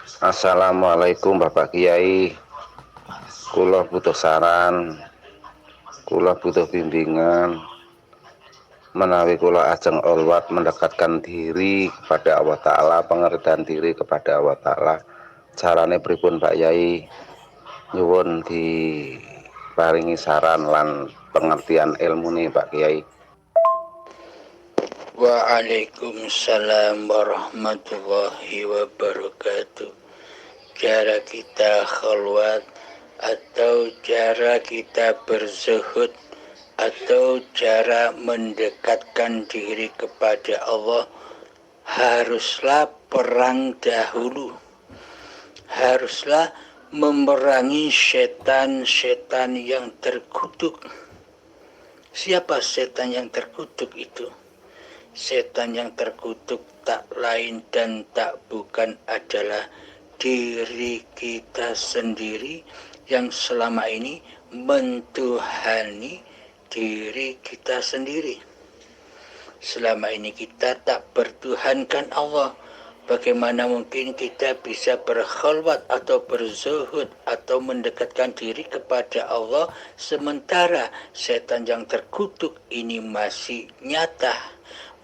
Assalamualaikum Bapak Kiai. Kula butuh saran, kula butuh bimbingan menawi kula ajeng olwat mendekatkan diri kepada Allah Ta'ala, pengertian diri kepada Allah Ta'ala. Carane pripun Pak Yai? Nyuwun diparingi saran lan pengertian ilmu nih Pak Kiai. Waalaikumsalam warahmatullahi wabarakatuh. Cara kita khalwat atau cara kita berzuhud atau cara mendekatkan diri kepada Allah haruslah perang dahulu. Haruslah memerangi setan-setan yang terkutuk. Siapa setan yang terkutuk itu? Setan yang terkutuk tak lain dan tak bukan adalah diri kita sendiri yang selama ini mentuhani diri kita sendiri. Selama ini kita tak bertuhankan Allah. Bagaimana mungkin kita bisa berkhalwat atau berzuhud atau mendekatkan diri kepada Allah sementara setan yang terkutuk ini masih nyata,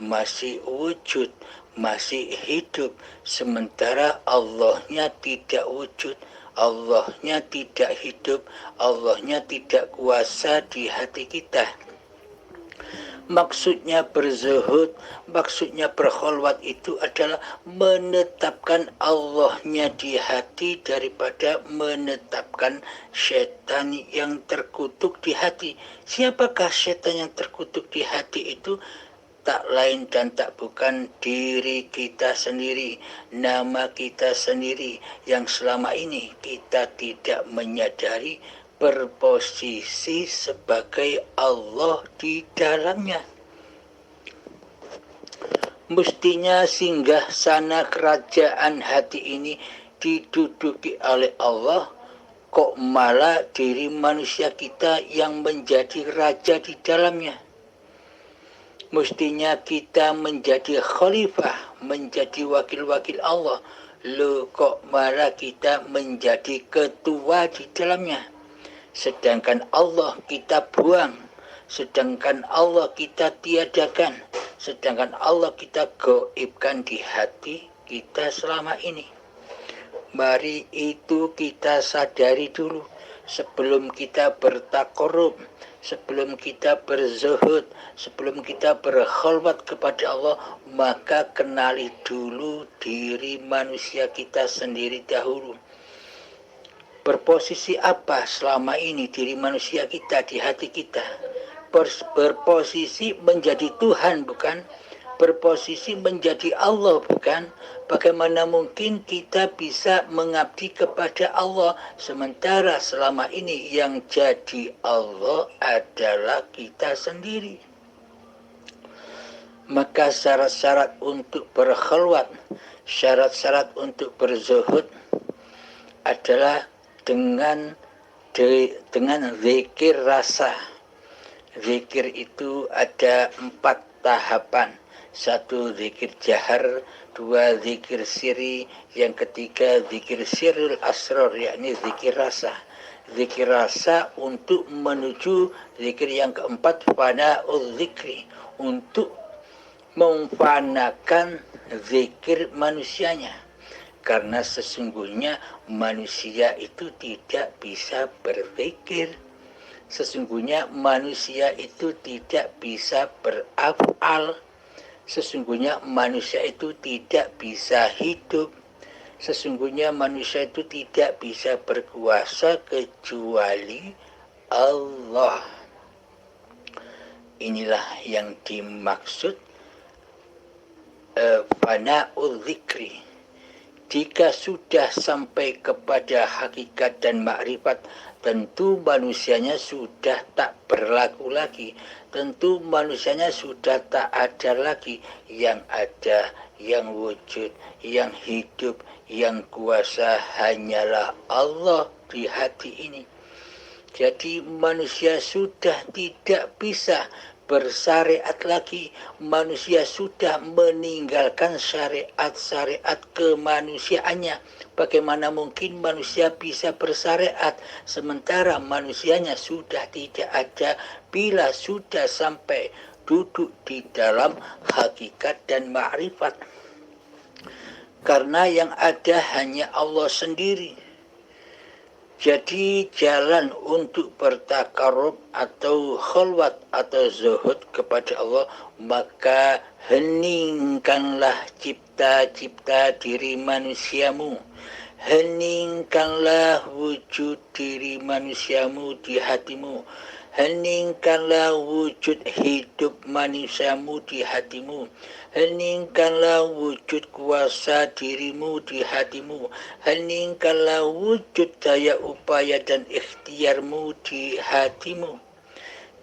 masih wujud, masih hidup, sementara Allahnya tidak wujud, Allahnya tidak hidup, Allahnya tidak kuasa di hati kita. Maksudnya berzuhud, maksudnya berkhalwat itu adalah menetapkan Allahnya di hati daripada menetapkan setan yang terkutuk di hati. Siapakah setan yang terkutuk di hati itu? Tak lain dan tak bukan diri kita sendiri, nama kita sendiri yang selama ini kita tidak menyadari berposisi sebagai Allah di dalamnya. Mestinya singgah sana kerajaan hati ini diduduki oleh Allah, kok malah diri manusia kita yang menjadi raja di dalamnya. Mestinya kita menjadi khalifah, menjadi wakil-wakil Allah. Loh kok malah kita menjadi ketua di dalamnya. Sedangkan Allah kita buang, sedangkan Allah kita tiadakan, sedangkan Allah kita gaibkan di hati kita selama ini. Mari itu kita sadari dulu sebelum kita bertakarrub, sebelum kita berzuhud, sebelum kita berkhalwat kepada Allah, maka kenali dulu diri manusia kita sendiri dahulu. Berposisi apa selama ini diri manusia kita di hati kita? Berposisi menjadi Tuhan bukan? Berposisi menjadi Allah bukan? Bagaimana mungkin kita bisa mengabdi kepada Allah sementara selama ini yang jadi Allah adalah kita sendiri? Maka syarat-syarat untuk berkhalwat, syarat-syarat untuk berzuhud adalah dengan zikir rasa. Zikir itu ada 4 tahapan. 1 zikir jahar, 2 zikir siri, yang ketiga zikir sirul asrar, yakni zikir rasa. Zikir rasa untuk menuju zikir yang keempat, fana'ul zikri, untuk memfanakan zikir manusianya. Karena sesungguhnya manusia itu tidak bisa berzikir. Sesungguhnya manusia itu tidak bisa beraf'al. Sesungguhnya manusia itu tidak bisa hidup. Sesungguhnya manusia itu tidak bisa berkuasa kecuali Allah. Inilah yang dimaksud fana'ul zikri. Jika sudah sampai kepada hakikat dan makrifat, tentu manusianya sudah tak berlaku lagi. Tentu manusianya sudah tak ada lagi. Yang ada, yang wujud, yang hidup, yang kuasa hanyalah Allah di hati ini. Jadi manusia sudah tidak bisa bersyariat lagi. Manusia sudah meninggalkan syariat-syariat kemanusiaannya. Bagaimana mungkin manusia bisa bersyariat sementara manusianya sudah tidak ada bila sudah sampai duduk di dalam hakikat dan ma'rifat. Karena yang ada hanya Allah sendiri. Jadi jalan untuk bertakarub atau khalwat atau zuhud kepada Allah, maka heningkanlah cipta-cipta diri manusiamu. Heningkanlah wujud diri manusiamu di hatimu. Heningkanlah wujud hidup manusiamu di hatimu. Heningkanlah wujud kuasa dirimu di hatimu. Heningkanlah wujud daya upaya dan ikhtiarmu di hatimu.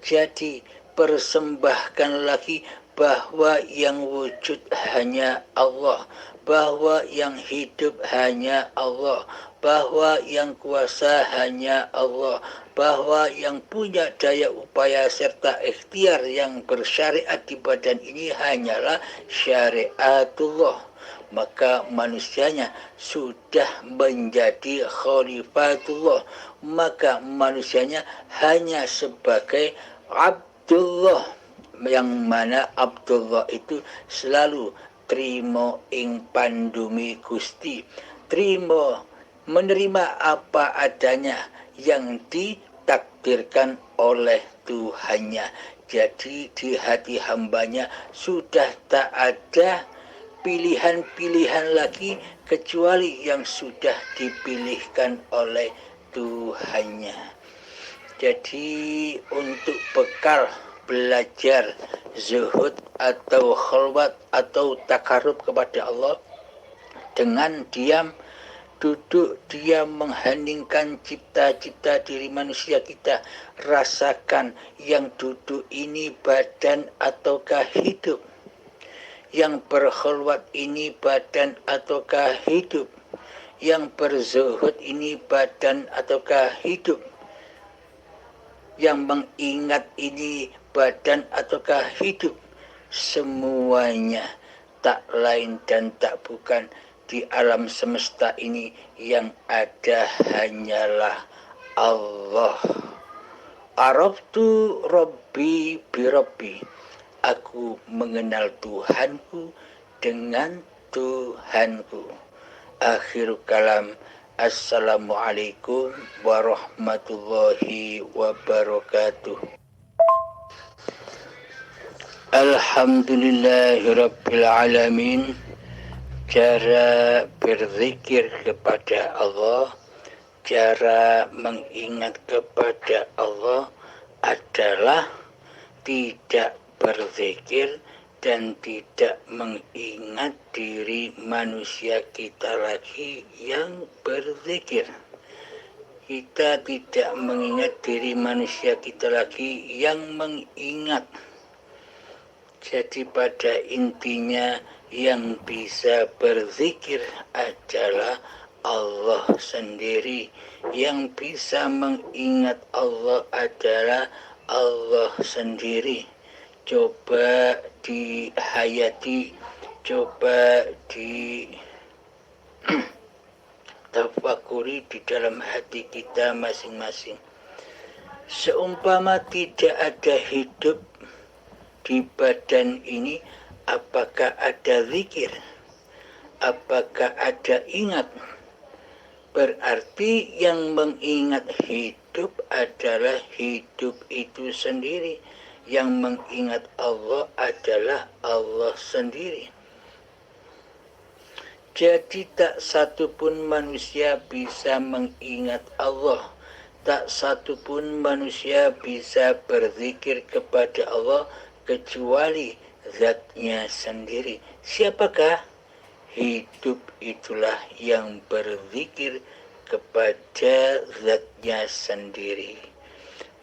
Jadi persembahkan lagi bahwa yang wujud hanya Allah, bahwa yang hidup hanya Allah, bahwa yang kuasa hanya Allah, bahwa yang punya daya upaya serta ikhtiar yang bersyariat di badan ini hanyalah syariatullah. Maka manusianya sudah menjadi khalifatullah. Maka manusianya hanya sebagai Abdullah, yang mana Abdullah itu selalu trimo ing pandumi Gusti, trimo menerima apa adanya yang ditakdirkan oleh Tuhannya. Jadi di hati hambanya sudah tak ada pilihan-pilihan lagi kecuali yang sudah dipilihkan oleh Tuhannya. Jadi untuk bekal belajar zuhud atau khalwat atau takarub kepada Allah, dengan diam duduk diam mengheningkan cipta-cipta diri manusia kita, rasakan yang duduk ini badan ataukah hidup, yang berkhalwat ini badan ataukah hidup, yang berzuhud ini badan ataukah hidup, yang mengingat ini badan ataukah hidup. Semuanya tak lain dan tak bukan di alam semesta ini yang ada hanyalah Allah. Araftu Rabbi bi Rabbi. Aku mengenal Tuhanku dengan Tuhanku. Akhir kalam. Assalamualaikum warahmatullahi wabarakatuh. Alhamdulillahirabbil alamin. Cara berzikir kepada Allah, cara mengingat kepada Allah adalah tidak berzikir dan tidak mengingat diri manusia kita lagi yang berzikir. Kita tidak mengingat diri manusia kita lagi yang mengingat. Jadi pada intinya yang bisa berzikir adalah Allah sendiri. Yang bisa mengingat Allah adalah Allah sendiri. Coba dihayati, coba di tafakuri di dalam hati kita masing-masing. Seumpama tidak ada hidup di badan ini, apakah ada zikir? Apakah ada ingat? Berarti yang mengingat hidup adalah hidup itu sendiri. Yang mengingat Allah adalah Allah sendiri. Jadi tak satu pun manusia bisa mengingat Allah. Tak satu pun manusia bisa berzikir kepada Allah kecuali zatnya sendiri. Siapakah? Hidup itulah yang berzikir kepada zatnya sendiri.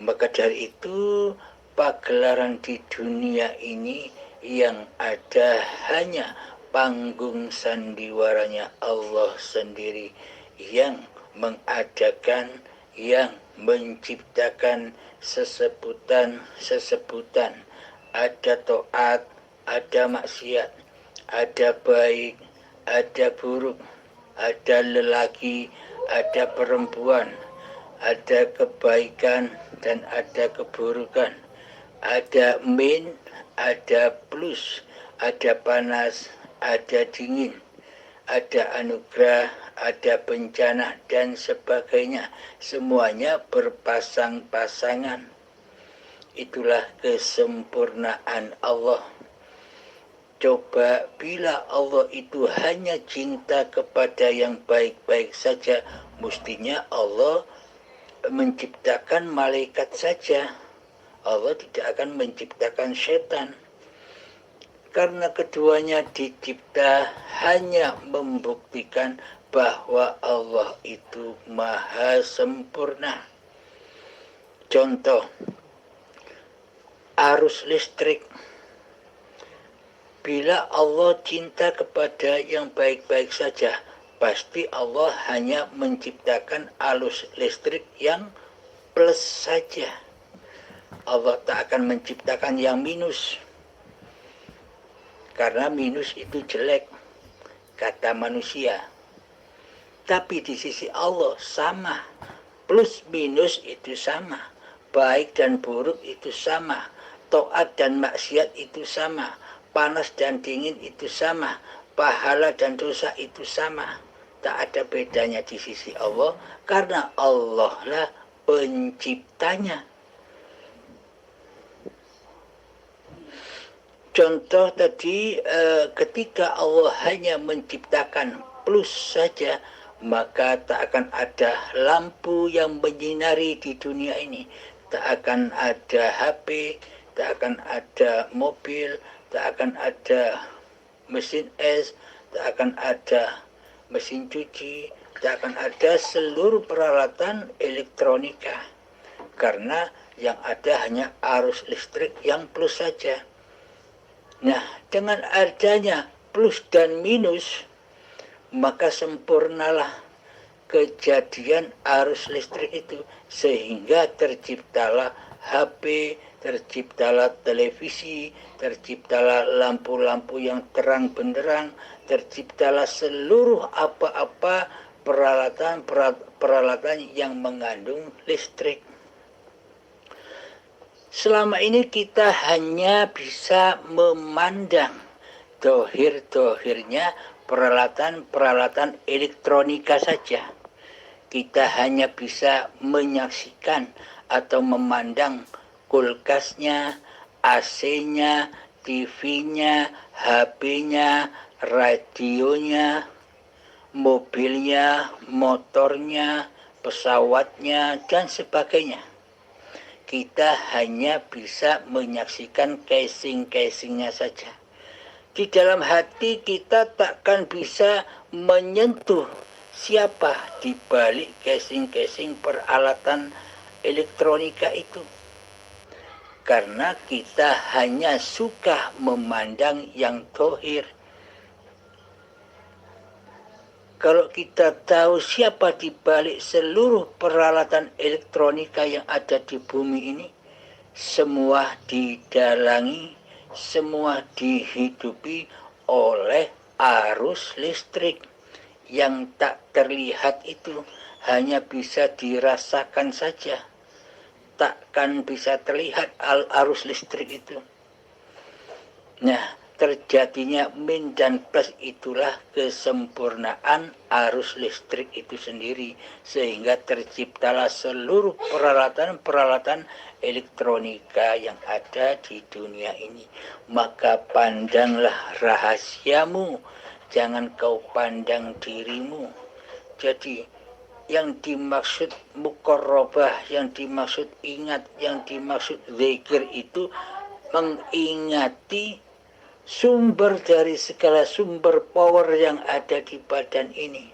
Maka dari itu pagelaran di dunia ini yang ada hanya panggung sandiwaranya Allah sendiri, yang mengadakan, yang menciptakan sesebutan-sesebutan ada taat, ada maksiat, ada baik, ada buruk, ada lelaki, ada perempuan, ada kebaikan dan ada keburukan, ada min, ada plus, ada panas, ada dingin, ada anugerah, ada bencana dan sebagainya. Semuanya berpasang-pasangan. Itulah kesempurnaan Allah. Coba bila Allah itu hanya cinta kepada yang baik-baik saja, mestinya Allah menciptakan malaikat saja. Allah tidak akan menciptakan setan. Karena keduanya dicipta hanya membuktikan bahwa Allah itu maha sempurna. Contoh, arus listrik. Bila Allah cinta kepada yang baik-baik saja, pasti Allah hanya menciptakan arus listrik yang plus saja. Allah tak akan menciptakan yang minus. Karena minus itu jelek, kata manusia. Tapi di sisi Allah sama. Plus minus itu sama. Baik dan buruk itu sama. Taat dan maksiat itu sama. Panas dan dingin itu sama. Pahala dan dosa itu sama. Tak ada bedanya di sisi Allah. Karena Allah lah penciptanya. Contoh tadi, ketika Allah hanya menciptakan plus saja, maka tak akan ada lampu yang menyinari di dunia ini. Tak akan ada HP, tak akan ada mobil, tak akan ada mesin es, tak akan ada mesin cuci, tak akan ada seluruh peralatan elektronika. Karena yang ada hanya arus listrik yang plus saja. Nah, dengan adanya plus dan minus, maka sempurnalah kejadian arus listrik itu. Sehingga terciptalah HP, terciptalah televisi, terciptalah lampu-lampu yang terang benderang, terciptalah seluruh apa-apa peralatan yang mengandung listrik. Selama ini kita hanya bisa memandang dohir-dohirnya peralatan-peralatan elektronika saja. Kita hanya bisa menyaksikan atau memandang kulkasnya, AC-nya, TV-nya, HP-nya, radionya, mobilnya, motornya, pesawatnya, dan sebagainya. Kita hanya bisa menyaksikan casing-casingnya saja. Di dalam hati kita takkan bisa menyentuh siapa di balik casing-casing peralatan elektronika itu. Karena kita hanya suka memandang yang dohir. Kalau kita tahu siapa di balik seluruh peralatan elektronika yang ada di bumi ini, semua didalangi, semua dihidupi oleh arus listrik yang tak terlihat itu, hanya bisa dirasakan saja. Takkan bisa terlihat arus listrik itu. Nah, terjadinya min dan plus itulah kesempurnaan arus listrik itu sendiri, sehingga terciptalah seluruh peralatan-peralatan elektronika yang ada di dunia ini. Maka pandanglah rahasiamu, jangan kau pandang dirimu. Jadi yang dimaksud muqarrabah, yang dimaksud ingat, yang dimaksud zikir itu mengingati sumber dari segala sumber power yang ada di badan ini.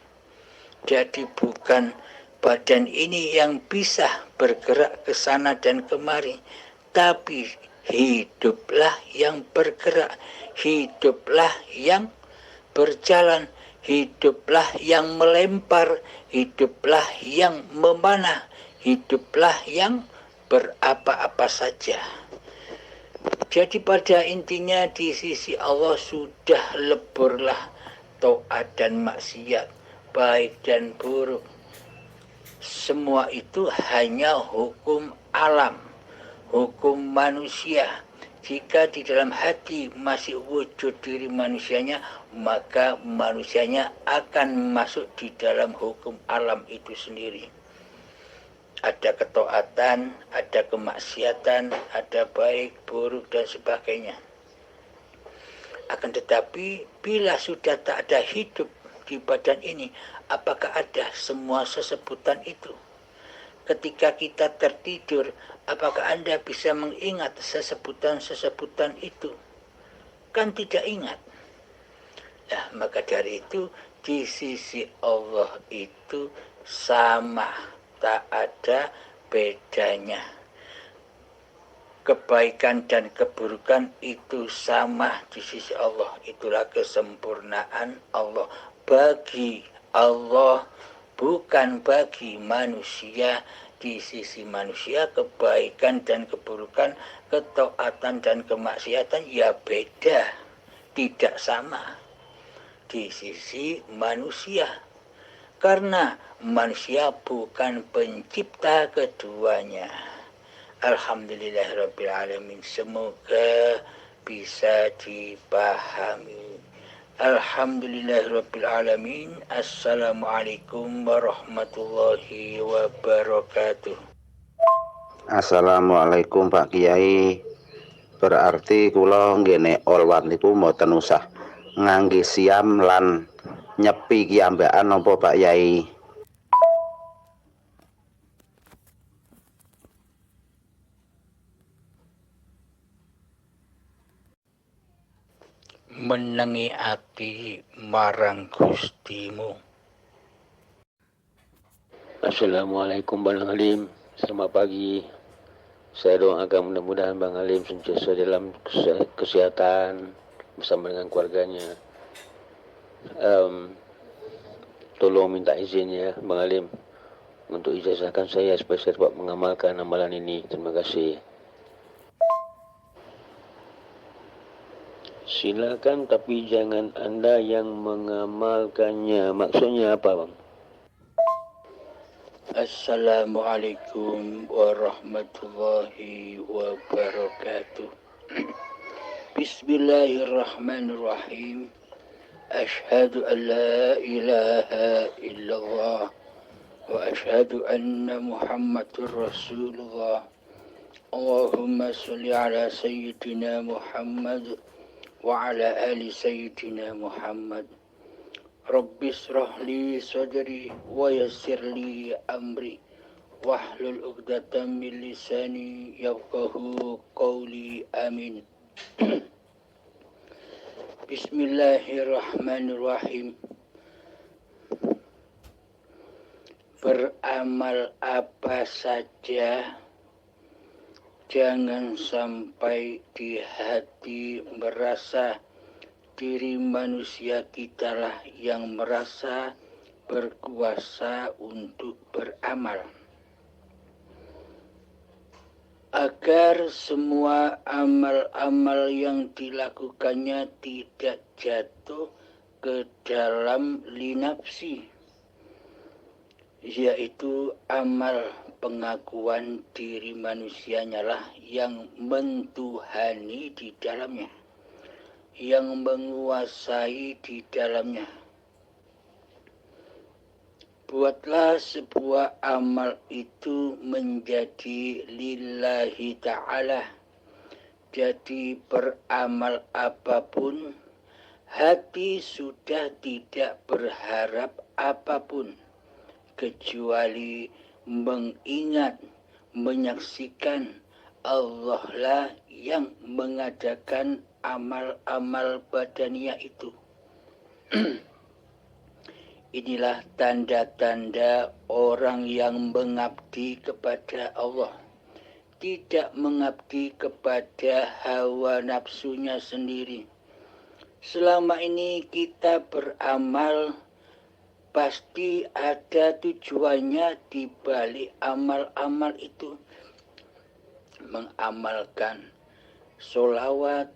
Jadi bukan badan ini yang bisa bergerak ke sana dan kemari, tapi hiduplah yang bergerak, hiduplah yang berjalan, hiduplah yang melempar, hiduplah yang memanah, hiduplah yang berapa-apa saja. Jadi pada intinya di sisi Allah sudah leburlah taat dan maksiat, baik dan buruk. Semua itu hanya hukum alam, hukum manusia. Jika di dalam hati masih wujud diri manusianya, maka manusianya akan masuk di dalam hukum alam itu sendiri. Ada ketaatan, ada kemaksiatan, ada baik, buruk, dan sebagainya. Akan tetapi, bila sudah tak ada hidup di badan ini, apakah ada semua sesebutan itu? Ketika kita tertidur, apakah Anda bisa mengingat sesebutan-sesebutan itu? Kan tidak ingat. Nah, maka dari itu, di sisi Allah itu sama, tak ada bedanya. Kebaikan dan keburukan itu sama di sisi Allah. Itulah kesempurnaan Allah. Bagi Allah, bukan bagi manusia. Di sisi manusia, kebaikan dan keburukan, ketaatan dan kemaksiatan ya beda, tidak sama di sisi manusia. Karena manusia bukan pencipta keduanya. Alhamdulillahirrabbilalamin. Semoga bisa dipahami. Alhamdulillahirrabbilalamin. Assalamualaikum warahmatullahi wabarakatuh. Assalamualaikum Pak Kiai. Berarti kula nggene olwat niku mboten usah ngangge siam lan nyepi kiambakan napa Pak Yai? Menengi ati marang Gustimu. Assalamualaikum Bang Halim. Selamat pagi. Saya doakan mudah-mudahan Bang Halim sentiasa dalam kesehatan bersama dengan keluarganya. Tolong minta izin ya Bang Halim untuk ijazahkan saya supaya saya dapat mengamalkan amalan ini. Terima kasih. Silakan tapi jangan Anda yang mengamalkannya. Maksudnya apa Bang? Assalamualaikum warahmatullahi wabarakatuh. Bismillahirrahmanirrahim. Ashhadu an la ilaha illallah wa ashhadu anna Muhammadur Rasulullah. Allahumma salli ala Sayyidina Muhammad wa ala ali Sayyidina Muhammad. Rabbi shrah li sadri wa yassir li amri wahlul 'uqdatam min lisani yafqahu qawli. Amin. Bismillahirrahmanirrahim. Beramal apa saja, jangan sampai di hati merasa diri manusia kitalah yang merasa berkuasa untuk beramal. Agar semua amal-amal yang dilakukannya tidak jatuh ke dalam linapsi, yaitu amal pengakuan diri manusianya lah yang mentuhani di dalamnya, yang menguasai di dalamnya. Buatlah sebuah amal itu menjadi lillahi ta'ala. Jadi beramal apapun, hati sudah tidak berharap apapun, kecuali mengingat, menyaksikan Allah lah yang mengadakan amal-amal badaniah itu. Inilah tanda-tanda orang yang mengabdi kepada Allah, tidak mengabdi kepada hawa nafsunya sendiri. Selama ini kita beramal, pasti ada tujuannya di balik amal-amal itu. Mengamalkan solawat,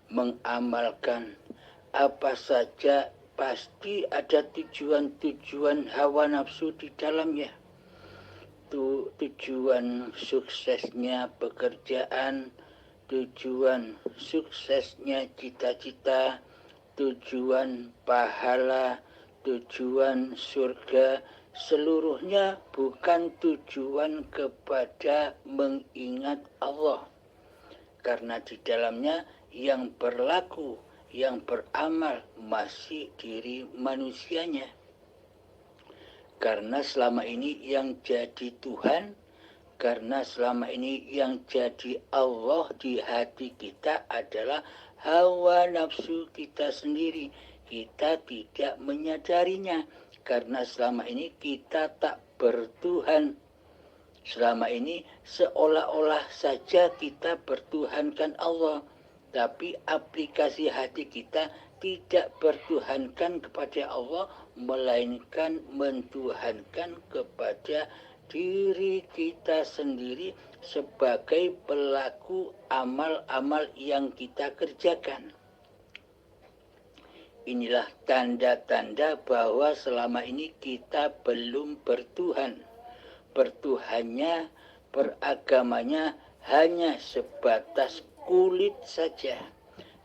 mengamalkan apa saja pasti ada tujuan-tujuan hawa nafsu di dalamnya. Tujuan suksesnya pekerjaan, tujuan suksesnya cita-cita, tujuan pahala, tujuan surga, seluruhnya bukan tujuan kepada mengingat Allah. Karena di dalamnya yang berlaku, yang beramal masih diri manusianya. Karena selama ini yang jadi Tuhan, karena selama ini yang jadi Allah di hati kita adalah hawa nafsu kita sendiri. Kita tidak menyadarinya karena selama ini kita tak bertuhan. Selama ini seolah-olah saja kita bertuhankan Allah, tapi aplikasi hati kita tidak bertuhankan kepada Allah, melainkan mentuhankan kepada diri kita sendiri sebagai pelaku amal-amal yang kita kerjakan. Inilah tanda-tanda bahwa selama ini kita belum bertuhan. Bertuhannya, beragamanya hanya sebatas kulit saja,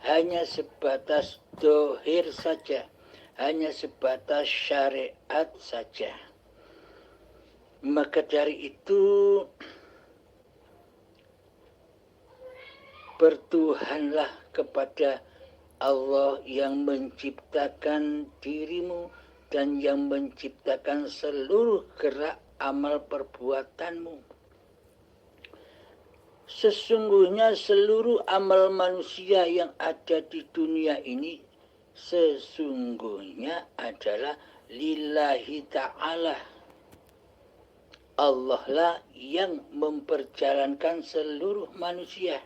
hanya sebatas dohir saja, hanya sebatas syariat saja. Maka dari itu bertuhanlah kepada Allah yang menciptakan dirimu dan yang menciptakan seluruh gerak amal perbuatanmu. Sesungguhnya seluruh amal manusia yang ada di dunia ini sesungguhnya adalah lillahi ta'ala. Allah lah yang memperjalankan seluruh manusia.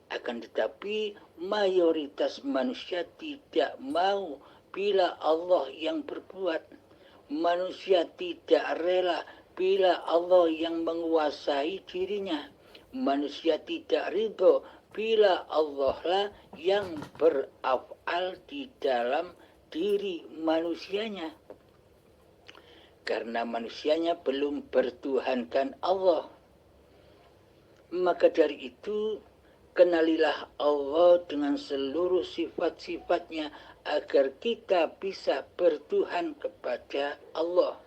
Akan tetapi mayoritas manusia tidak mau bila Allah yang berbuat. Manusia tidak rela bila Allah yang menguasai dirinya. Manusia tidak ridho bila Allah lah yang beraf'al di dalam diri manusianya. Karena manusianya belum bertuhankan Allah. Maka dari itu, kenalilah Allah dengan seluruh sifat-sifatnya agar kita bisa bertuhan kepada Allah.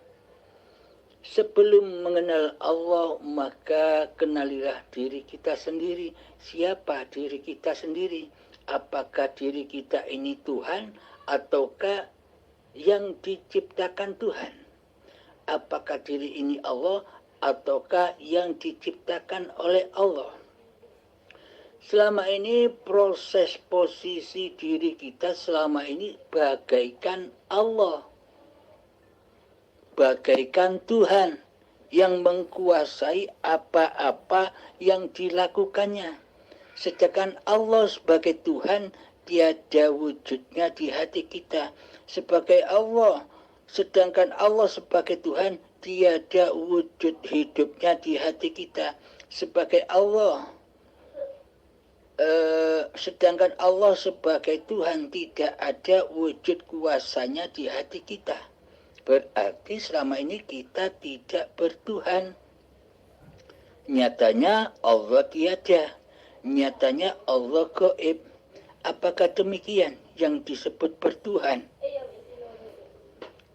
Sebelum mengenal Allah, maka kenalilah diri kita sendiri. Siapa diri kita sendiri? Apakah diri kita ini Tuhan ataukah yang diciptakan Tuhan? Apakah diri ini Allah ataukah yang diciptakan oleh Allah? Selama ini proses posisi diri kita selama ini bagaikan Allah. Bagaikan Tuhan yang mengkuasai apa-apa yang dilakukannya. Sedangkan Allah sebagai Tuhan tiada wujudnya di hati kita. Sebagai Allah, sedangkan Allah sebagai Tuhan tiada wujud hidupnya di hati kita. Sebagai Allah, sedangkan Allah sebagai Tuhan tidak ada wujud kuasanya di hati kita. Berarti selama ini kita tidak bertuhan. Nyatanya Allah tiada. Nyatanya Allah gaib. Apakah demikian yang disebut bertuhan?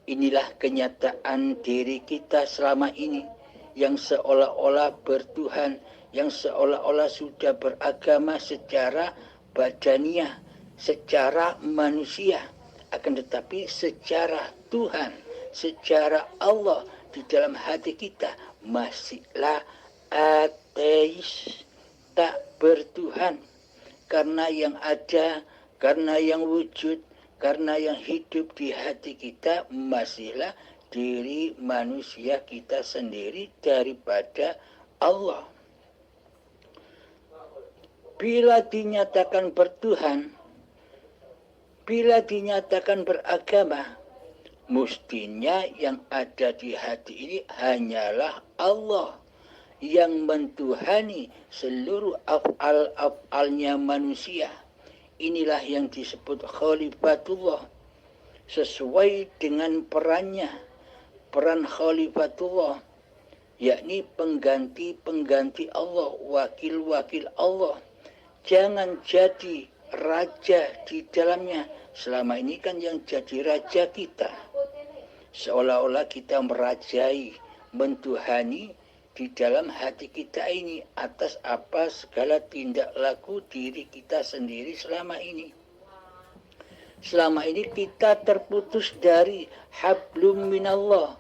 Inilah kenyataan diri kita selama ini yang seolah-olah bertuhan, yang seolah-olah sudah beragama secara badaniah, secara manusia, akan tetapi secara Tuhan, secara Allah di dalam hati kita masihlah ateis, tak bertuhan. Karena yang ada, karena yang wujud, karena yang hidup di hati kita masihlah diri manusia kita sendiri daripada Allah. Bila dinyatakan bertuhan, bila dinyatakan beragama, mestinya yang ada di hati ini hanyalah Allah. yang mentuhani seluruh af'al-af'alnya manusia. Inilah yang disebut khalifatullah sesuai dengan perannya, peran khalifatullah, yakni pengganti-pengganti Allah, wakil-wakil Allah. Jangan jadi raja di dalamnya. Selama ini kan yang jadi raja kita. Seolah-olah kita merajai, mentuhani di dalam hati kita ini atas apa segala tindak laku diri kita sendiri selama ini. Selama ini kita terputus dari hablum minallah,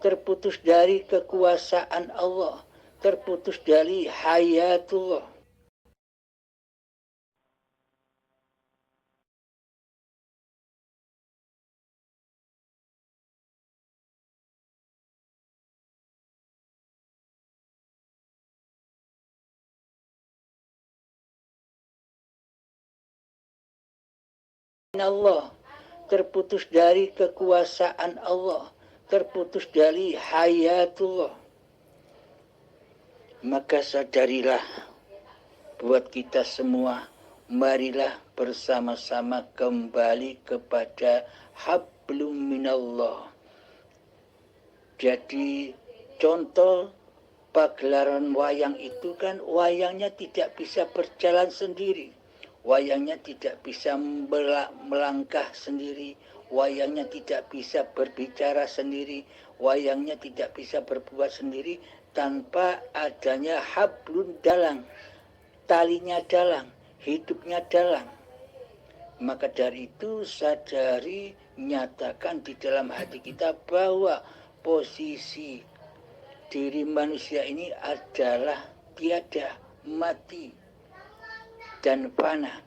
terputus dari kekuasaan Allah, terputus dari hayatullah. Allah, terputus dari kekuasaan Allah, terputus dari hayatullah. Maka sadarilah buat kita semua, marilah bersama-sama kembali kepada hablum minallah. Jadi contoh pagelaran wayang itu kan wayangnya tidak bisa berjalan sendiri. Wayangnya tidak bisa melangkah sendiri, wayangnya tidak bisa berbicara sendiri, wayangnya tidak bisa berbuat sendiri tanpa adanya hablun dalang, talinya dalang, hidupnya dalang. Maka dari itu sadari, nyatakan di dalam hati kita bahwa posisi diri manusia ini adalah tiada, mati, dan fana.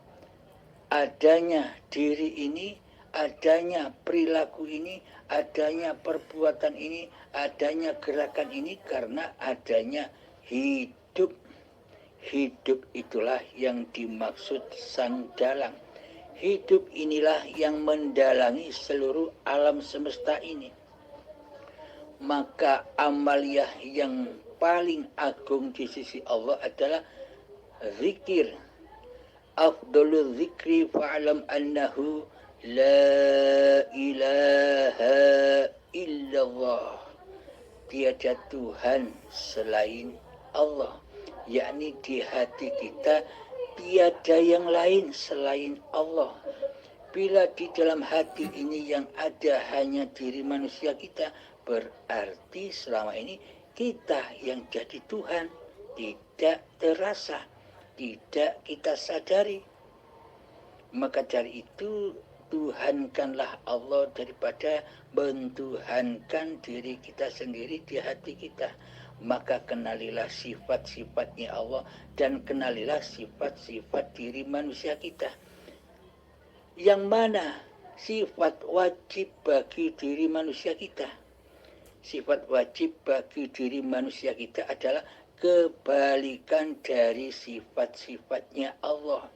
Adanya diri ini, adanya perilaku ini, adanya perbuatan ini, adanya gerakan ini karena adanya hidup. Hidup itulah yang dimaksud sang dalang. Hidup inilah yang mendalangi seluruh alam semesta ini. Maka amaliyah yang paling agung di sisi Allah adalah zikir. Afdalul zikri fa'alam annahu la ilaha illallah. Tiada Tuhan selain Allah. Yakni di hati kita tiada yang lain selain Allah. Bila di dalam hati ini yang ada hanya diri manusia kita, berarti selama ini kita yang jadi Tuhan. Tidak terasa, tidak kita sadari. Maka dari itu Tuhankanlah Allah daripada mentuhankan diri kita sendiri di hati kita. Maka kenalilah sifat-sifatnya Allah dan kenalilah sifat-sifat diri manusia kita. Yang mana sifat wajib bagi diri manusia kita? Sifat wajib bagi diri manusia kita adalah kebalikan dari sifat-sifatnya Allah.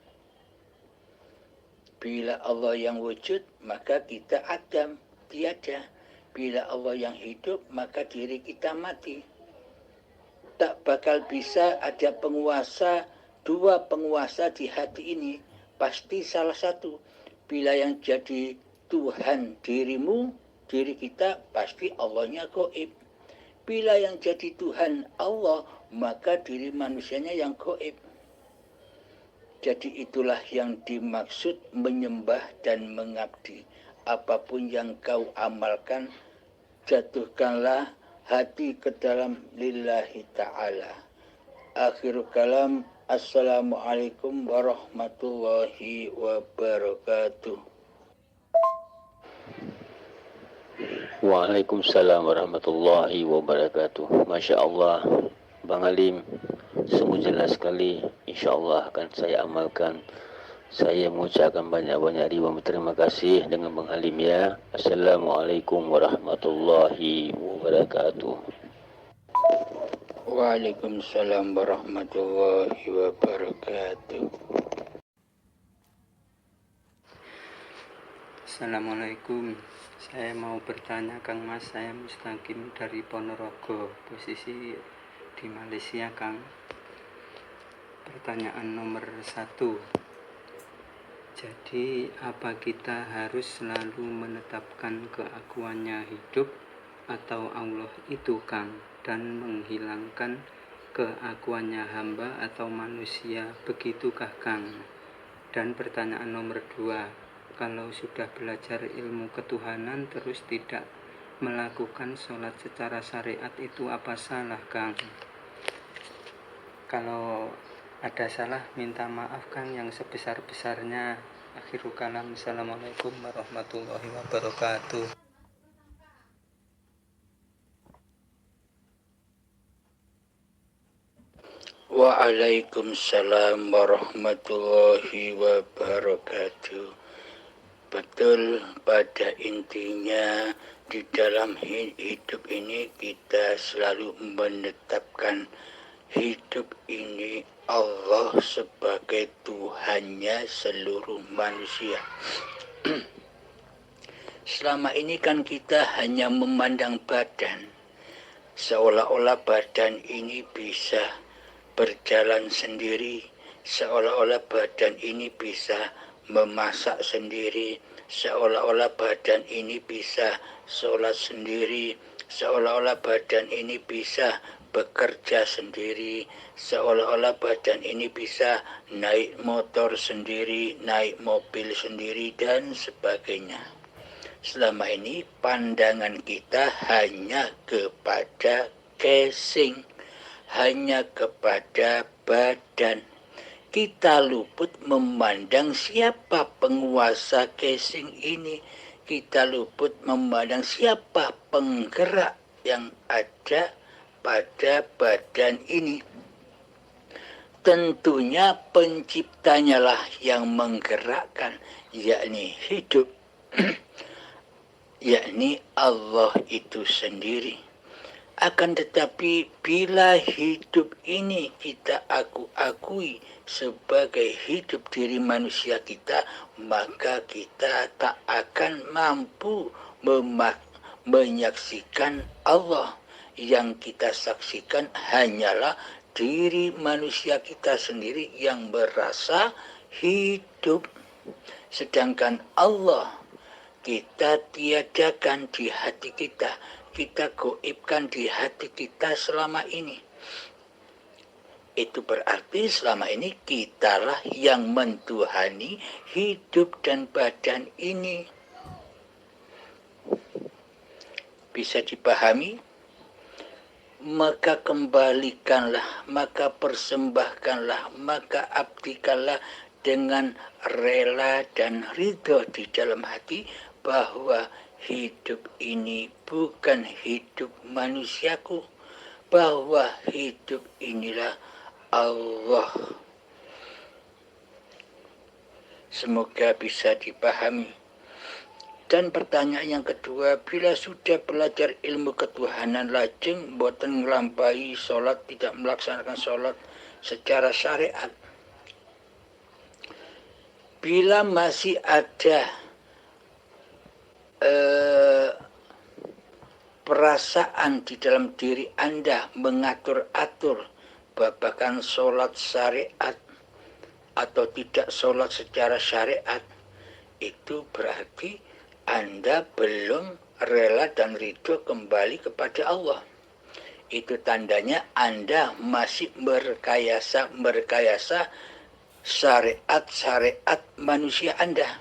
Bila Allah yang wujud, maka kita adam, tiada. Bila Allah yang hidup, maka diri kita mati. Tak bakal bisa ada penguasa, dua penguasa di hati ini. Pasti salah satu. Bila yang jadi Tuhan dirimu, diri kita, pasti Allahnya gaib. Bila yang jadi Tuhan Allah, maka diri manusianya yang gaib. Jadi itulah yang dimaksud menyembah dan mengabdi. Apapun yang kau amalkan, jatuhkanlah hati ke dalam lillahi ta'ala. Akhirul kalam, assalamualaikum warahmatullahi wabarakatuh. Waalaikumsalam warahmatullahi wabarakatuh. Masya Allah, Bang Halim, sungguh jelas sekali. Insya Allah akan saya amalkan. Saya mengucapkan banyak-banyak ribuan terima kasih dengan Bang Halim ya. Assalamualaikum warahmatullahi wabarakatuh. Waalaikumsalam warahmatullahi wabarakatuh. Assalamualaikum. Saya mau bertanya Kang Mas, saya Mustaqim dari Ponorogo. Posisi di Malaysia, Kang. Pertanyaan nomor 1. Jadi, apa kita harus selalu menetapkan keakuannya hidup atau Allah itu, Kang, dan menghilangkan keakuannya hamba atau manusia, begitukah, Kang? Dan pertanyaan nomor 2, kalau sudah belajar ilmu ketuhanan terus tidak melakukan sholat secara syariat itu apa salah, Kang? Kalau ada salah minta maaf, Kang, yang sebesar-besarnya. Akhirul kalam. Assalamualaikum warahmatullahi wabarakatuh. Waalaikumsalam warahmatullahi wabarakatuh. Betul, pada intinya di dalam hidup ini kita selalu menetapkan hidup ini Allah sebagai Tuhannya seluruh manusia. Selama ini kan kita hanya memandang badan, seolah-olah badan ini bisa berjalan sendiri, seolah-olah badan ini bisa memasak sendiri, seolah-olah badan ini bisa sholat sendiri, seolah-olah badan ini bisa bekerja sendiri, seolah-olah badan ini bisa naik motor sendiri, naik mobil sendiri, dan sebagainya. Selama ini pandangan kita hanya kepada casing, hanya kepada badan. Kita luput memandang siapa penguasa casing ini. Kita luput memandang siapa penggerak yang ada pada badan ini. Tentunya penciptanya lah yang menggerakkan, yakni hidup, yakni Allah itu sendiri. Akan tetapi bila hidup ini kita akui sebagai hidup diri manusia kita, maka kita tak akan mampu menyaksikan Allah. Yang kita saksikan hanyalah diri manusia kita sendiri yang merasa hidup. Sedangkan Allah kita tiadakan di hati kita, kita goibkan di hati kita selama ini. Itu berarti selama ini kitalah yang mentuhani hidup dan badan ini. Bisa dipahami? Maka kembalikanlah, maka persembahkanlah, maka abdikanlah dengan rela dan ridho di dalam hati bahwa hidup ini bukan hidup manusiaku, bahwa hidup inilah Allah. Semoga bisa dipahami. Dan pertanyaan yang kedua, bila sudah belajar ilmu ketuhanan lajeng boten nglampahi sholat, tidak melaksanakan sholat secara syariat, bila masih ada perasaan di dalam diri Anda mengatur-atur babakan sholat syariat atau tidak sholat secara syariat, itu berarti Anda belum rela dan ridho kembali kepada Allah. Itu tandanya Anda masih merekayasa syariat manusia Anda.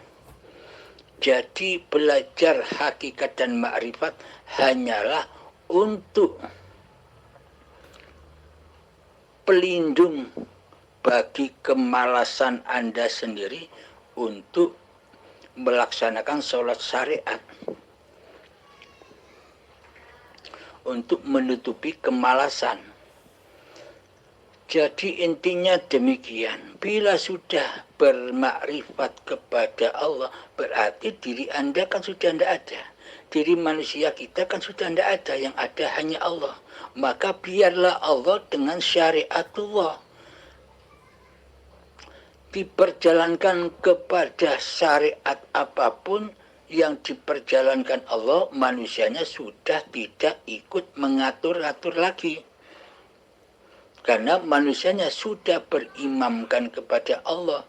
Jadi belajar hakikat dan makrifat hanyalah untuk pelindung bagi kemalasan Anda sendiri untuk melaksanakan sholat syariat, untuk menutupi kemalasan. Jadi intinya demikian, bila sudah bermakrifat kepada Allah, berarti diri Anda kan sudah tidak ada. Diri manusia kita kan sudah tidak ada, yang ada hanya Allah. Maka biarlah Allah dengan syariatullah diperjalankan kepada syariat apapun yang diperjalankan Allah, manusianya sudah tidak ikut mengatur-atur lagi. Karena manusianya sudah berimamkan kepada Allah,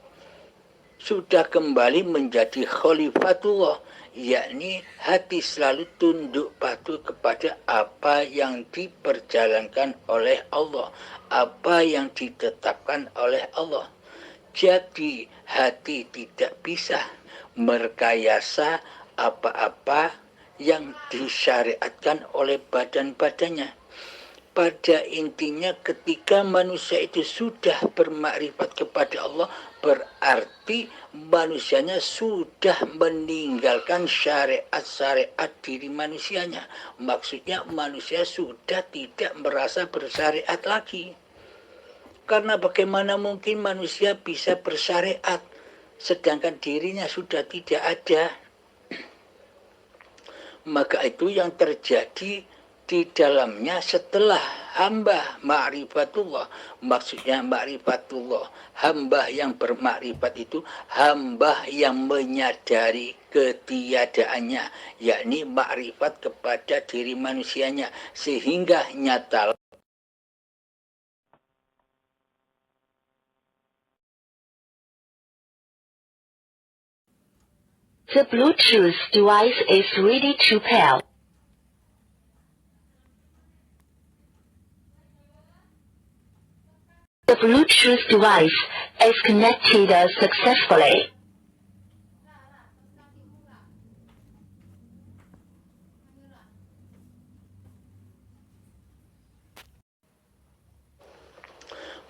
sudah kembali menjadi khalifatullah, yakni hati selalu tunduk patuh kepada apa yang diperjalankan oleh Allah, apa yang ditetapkan oleh Allah. Jadi hati tidak bisa merekayasa apa-apa yang disyariatkan oleh badan-badannya. Pada intinya ketika manusia itu sudah bermakrifat kepada Allah, berarti manusianya sudah meninggalkan syariat-syariat diri manusianya. Maksudnya manusia sudah tidak merasa bersyariat lagi. Karena bagaimana mungkin manusia bisa bersyariat sedangkan dirinya sudah tidak ada. Maka itu yang terjadi di dalamnya setelah hamba ma'rifatullah. Maksudnya ma'rifatullah, hamba yang bermakrifat itu hamba yang menyadari ketiadaannya, yakni makrifat kepada diri manusianya, sehingga nyata. The Bluetooth device is ready to pair. The Bluetooth device is connected successfully.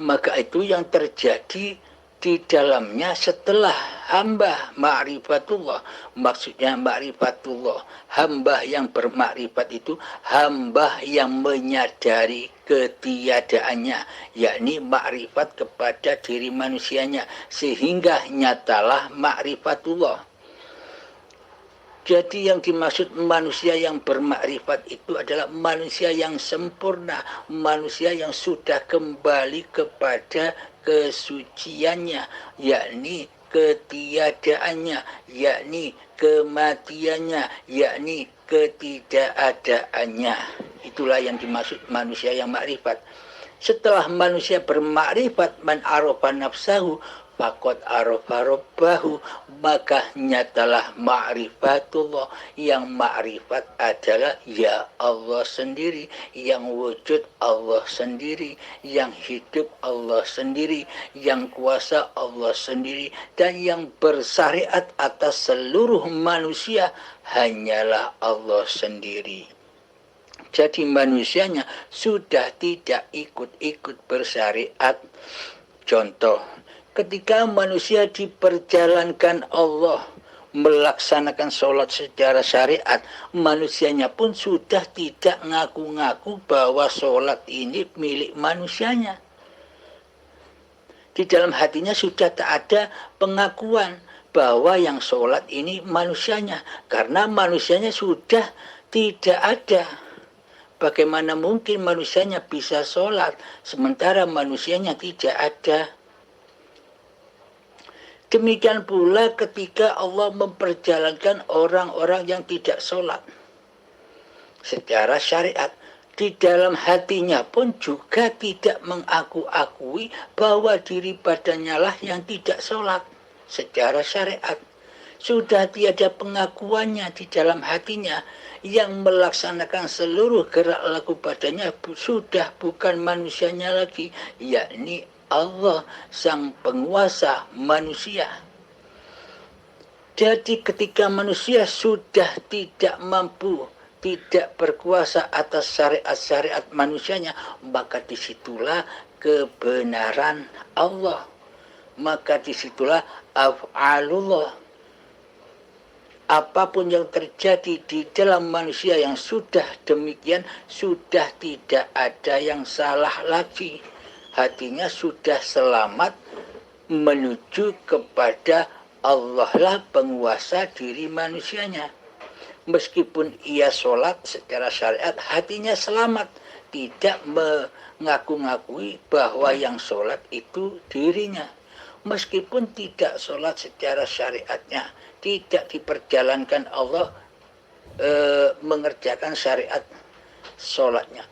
Maka itu yang terjadi di dalamnya setelah hamba ma'rifatullah. Maksudnya ma'rifatullah, hamba yang bermakrifat itu hamba yang menyadari ketiadaannya, yakni makrifat kepada diri manusianya, sehingga nyatalah ma'rifatullah. Jadi yang dimaksud manusia yang bermakrifat itu adalah manusia yang sempurna, manusia yang sudah kembali kepada kesuciannya, yakni ketiadaannya, yakni kematiannya, yakni ketidakadaannya. Itulah yang dimaksud manusia yang makrifat. Setelah manusia bermakrifat, man arafa nafsahu faqad arafa rabbahu, maka nyatalah ma'rifatullah. Yang ma'rifat adalah ya Allah sendiri, yang wujud Allah sendiri, yang hidup Allah sendiri, yang kuasa Allah sendiri, dan yang bersyariat atas seluruh manusia hanyalah Allah sendiri. Jadi manusianya sudah tidak ikut-ikut bersyariat. Contoh, ketika manusia diperjalankan Allah melaksanakan sholat secara syariat, manusianya pun sudah tidak ngaku-ngaku bahwa sholat ini milik manusianya. Di dalam hatinya sudah tak ada pengakuan bahwa yang sholat ini manusianya, karena manusianya sudah tidak ada. Bagaimana mungkin manusianya bisa sholat sementara manusianya tidak ada? Demikian pula ketika Allah memperjalankan orang-orang yang tidak sholat secara syariat, di dalam hatinya pun juga tidak mengaku-akui bahwa diri badannya lah yang tidak sholat secara syariat. Sudah tiada pengakuannya di dalam hatinya. Yang melaksanakan seluruh gerak laku badannya sudah bukan manusianya lagi, yakni Allah, sang penguasa manusia. Jadi ketika manusia sudah tidak mampu, tidak berkuasa atas syariat-syariat manusianya, maka disitulah kebenaran Allah. Maka disitulah af'alullah. Apapun yang terjadi di dalam manusia yang sudah demikian, sudah tidak ada yang salah lagi. Hatinya sudah selamat menuju kepada Allah lah penguasa diri manusianya. Meskipun ia sholat secara syariat, hatinya selamat, tidak mengaku-ngakui bahwa yang sholat itu dirinya. Meskipun tidak sholat secara syariatnya, tidak diperjalankan Allah mengerjakan syariat sholatnya.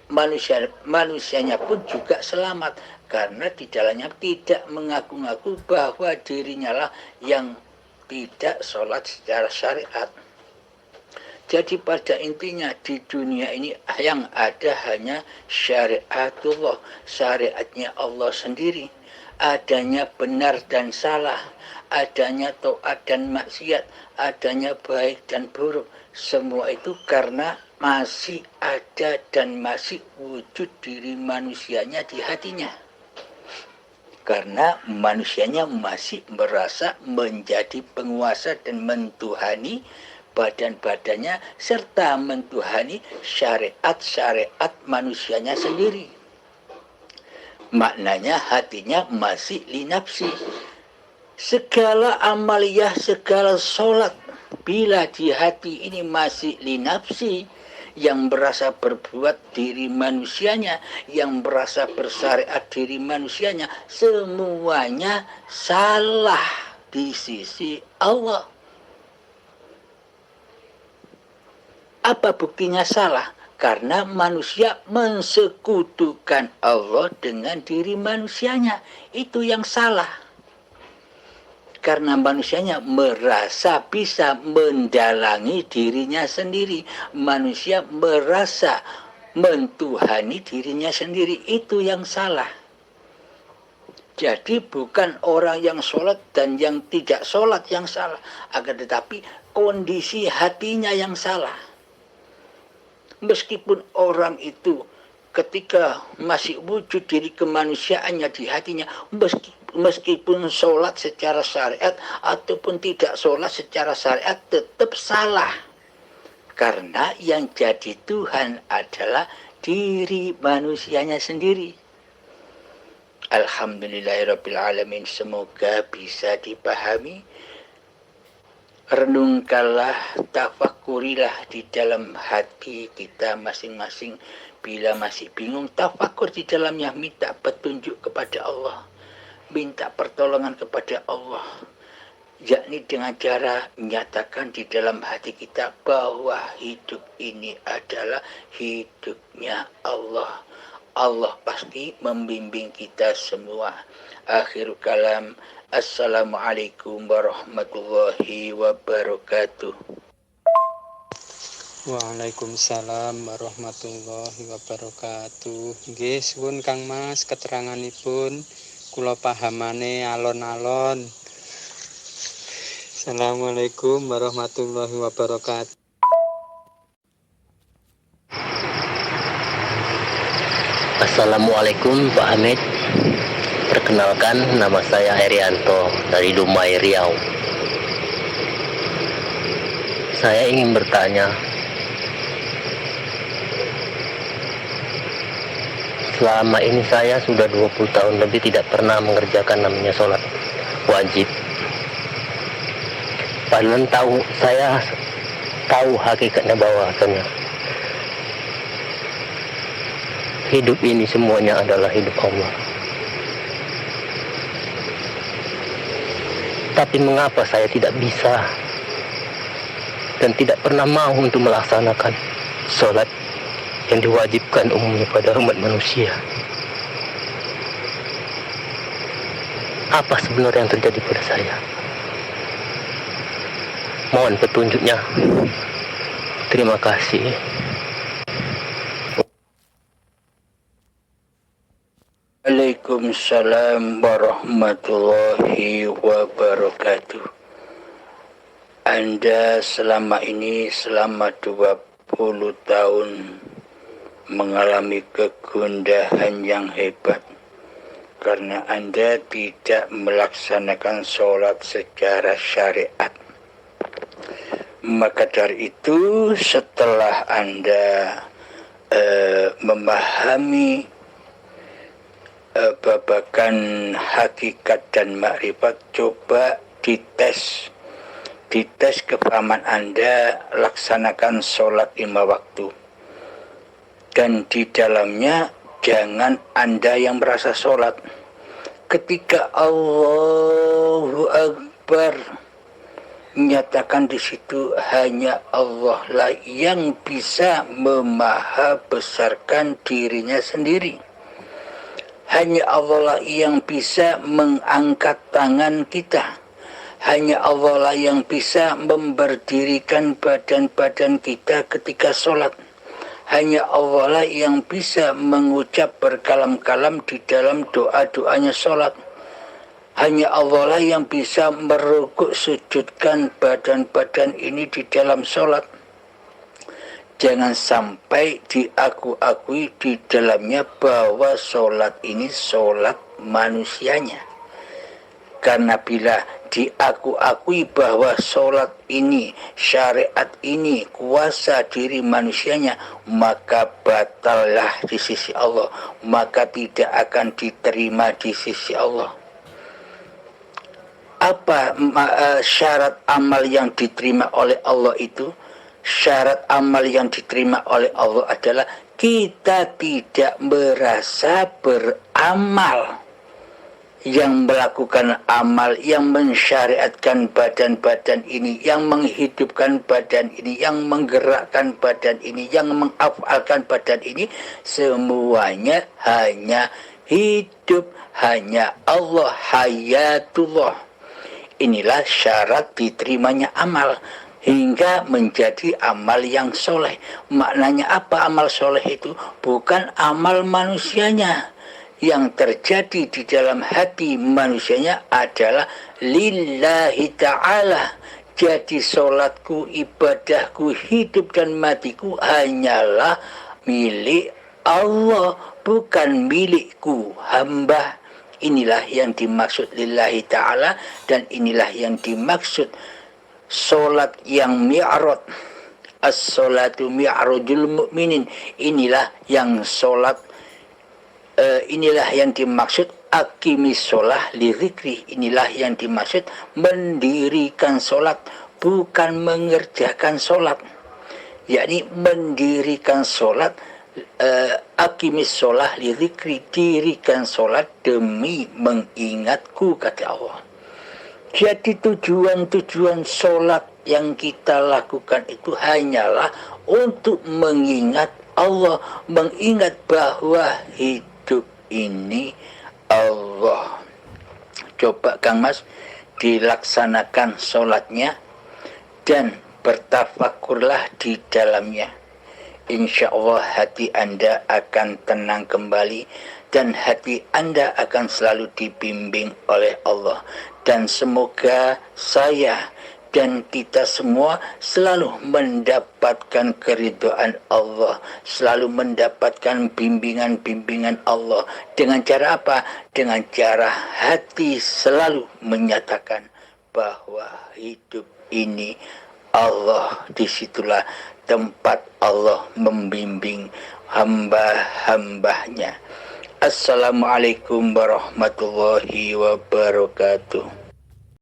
manusianya pun juga selamat, karena di dalamnya tidak mengaku-ngaku bahwa dirinya lah yang tidak sholat secara syariat. Jadi pada intinya di dunia ini yang ada hanya syariatullah, syariatnya Allah sendiri. Adanya benar dan salah, adanya taat dan maksiat, adanya baik dan buruk. Semua itu karena masih ada dan masih wujud diri manusianya di hatinya. Karena manusianya masih merasa menjadi penguasa dan mentuhani badan-badannya serta mentuhani syariat-syariat manusianya sendiri. Maknanya hatinya masih linafsi. Segala amaliyah, segala sholat, bila di hati ini masih linafsi, yang merasa berbuat diri manusianya, yang merasa bersyariat diri manusianya, semuanya salah di sisi Allah. Apa buktinya salah? Karena manusia mensekutukan Allah dengan diri manusianya. Itu yang salah. Karena manusianya merasa bisa mendalangi dirinya sendiri. Manusia merasa mentuhani dirinya sendiri. Itu yang salah. Jadi bukan orang yang sholat dan yang tidak sholat yang salah. Akan tetapi kondisi hatinya yang salah. Meskipun orang itu ketika masih wujud diri kemanusiaannya di hatinya, meskipun sholat secara syariat ataupun tidak sholat secara syariat, tetap salah. Karena yang jadi Tuhan adalah diri manusianya sendiri. Alhamdulillahirrabbilalamin, semoga bisa dipahami. Renungkanlah, tafakurilah di dalam hati kita masing-masing. Bila masih bingung, tafakur di dalamnya, minta petunjuk kepada Allah, minta pertolongan kepada Allah, yakni dengan cara menyatakan di dalam hati kita bahwa hidup ini adalah hidupnya Allah. Allah pasti membimbing kita semua. Akhirul kalam. Assalamualaikum warahmatullahi wabarakatuh. Waalaikumsalam warahmatullahi wabarakatuh. Nggih, suwun Kang Mas keteranganipun, kula pahamane alon-alon. Assalamualaikum warahmatullahi wabarakatuh. Assalamualaikum Pak Hamid. Perkenalkan, nama saya Herianto dari Dumai, Riau. Saya ingin bertanya, selama ini saya sudah 20 tahun lebih tidak pernah mengerjakan namanya sholat wajib. Padahal saya tahu hakikatnya bahwasanya hidup ini semuanya adalah hidup Allah. Tapi mengapa saya tidak bisa dan tidak pernah mau untuk melaksanakan sholat yang diwajibkan umumnya pada umat manusia? Apa sebenarnya yang terjadi pada saya? Mohon petunjuknya. Terima kasih. Waalaikumsalam warahmatullahi wabarakatuh. Anda selama ini, selama 20 tahun mengalami kegundahan yang hebat karena Anda tidak melaksanakan sholat secara syariat. Maka dari itu, setelah Anda memahami babakan hakikat dan makrifat, coba dites kepahaman Anda, laksanakan sholat 5 waktu. Dan di dalamnya jangan Anda yang merasa sholat. Ketika Allahu Akbar nyatakan di situ hanya Allah lah yang bisa memaha besarkan dirinya sendiri. Hanya Allah lah yang bisa mengangkat tangan kita. Hanya Allah lah yang bisa memberdirikan badan-badan kita ketika sholat. Hanya Allah lah yang bisa mengucap berkalam-kalam di dalam doa-doanya sholat. Hanya Allah lah yang bisa merukuk sujudkan badan-badan ini di dalam sholat. Jangan sampai diakui di dalamnya bahwa sholat ini sholat manusianya. Karena bila diakui bahwa sholat ini, syariat ini, kuasa diri manusianya, maka batallah di sisi Allah. Maka tidak akan diterima di sisi Allah. Apa syarat amal yang diterima oleh Allah itu? Syarat amal yang diterima oleh Allah adalah kita tidak merasa beramal, yang melakukan amal, yang mensyariatkan badan-badan ini, yang menghidupkan badan ini, yang menggerakkan badan ini, yang mengafalkan badan ini, semuanya hanya hidup, hanya Allah, hayatullah. Inilah syarat diterimanya amal hingga menjadi amal yang soleh. Maknanya apa amal soleh itu? Bukan amal manusianya. Yang terjadi di dalam hati manusianya adalah lillahi ta'ala. Jadi solatku, ibadahku, hidup dan matiku hanyalah milik Allah, bukan milikku, hamba. Inilah yang dimaksud lillahi ta'ala, dan inilah yang dimaksud solat yang mi'raj. As-solatu mi'rajul mu'minin. Inilah yang solat, inilah yang dimaksud aqimis sholah li dzikri. Inilah yang dimaksud mendirikan solat, bukan mengerjakan solat. Yakni mendirikan solat, aqimis sholah li dzikri, dirikan solat demi mengingatku, kata Allah. Jadi tujuan-tujuan solat yang kita lakukan itu hanyalah untuk mengingat Allah, mengingat bahwa hidup ini Allah. Coba Kang Mas dilaksanakan solatnya dan bertafakurlah di dalamnya. Insya Allah hati Anda akan tenang kembali dan hati Anda akan selalu dibimbing oleh Allah. Dan semoga saya dan kita semua selalu mendapatkan keridhaan Allah, selalu mendapatkan bimbingan-bimbingan Allah. Dengan cara apa? Dengan cara hati selalu menyatakan bahwa hidup ini Allah, disitulah tempat Allah membimbing hamba-hambanya. Assalamualaikum warahmatullahi wabarakatuh.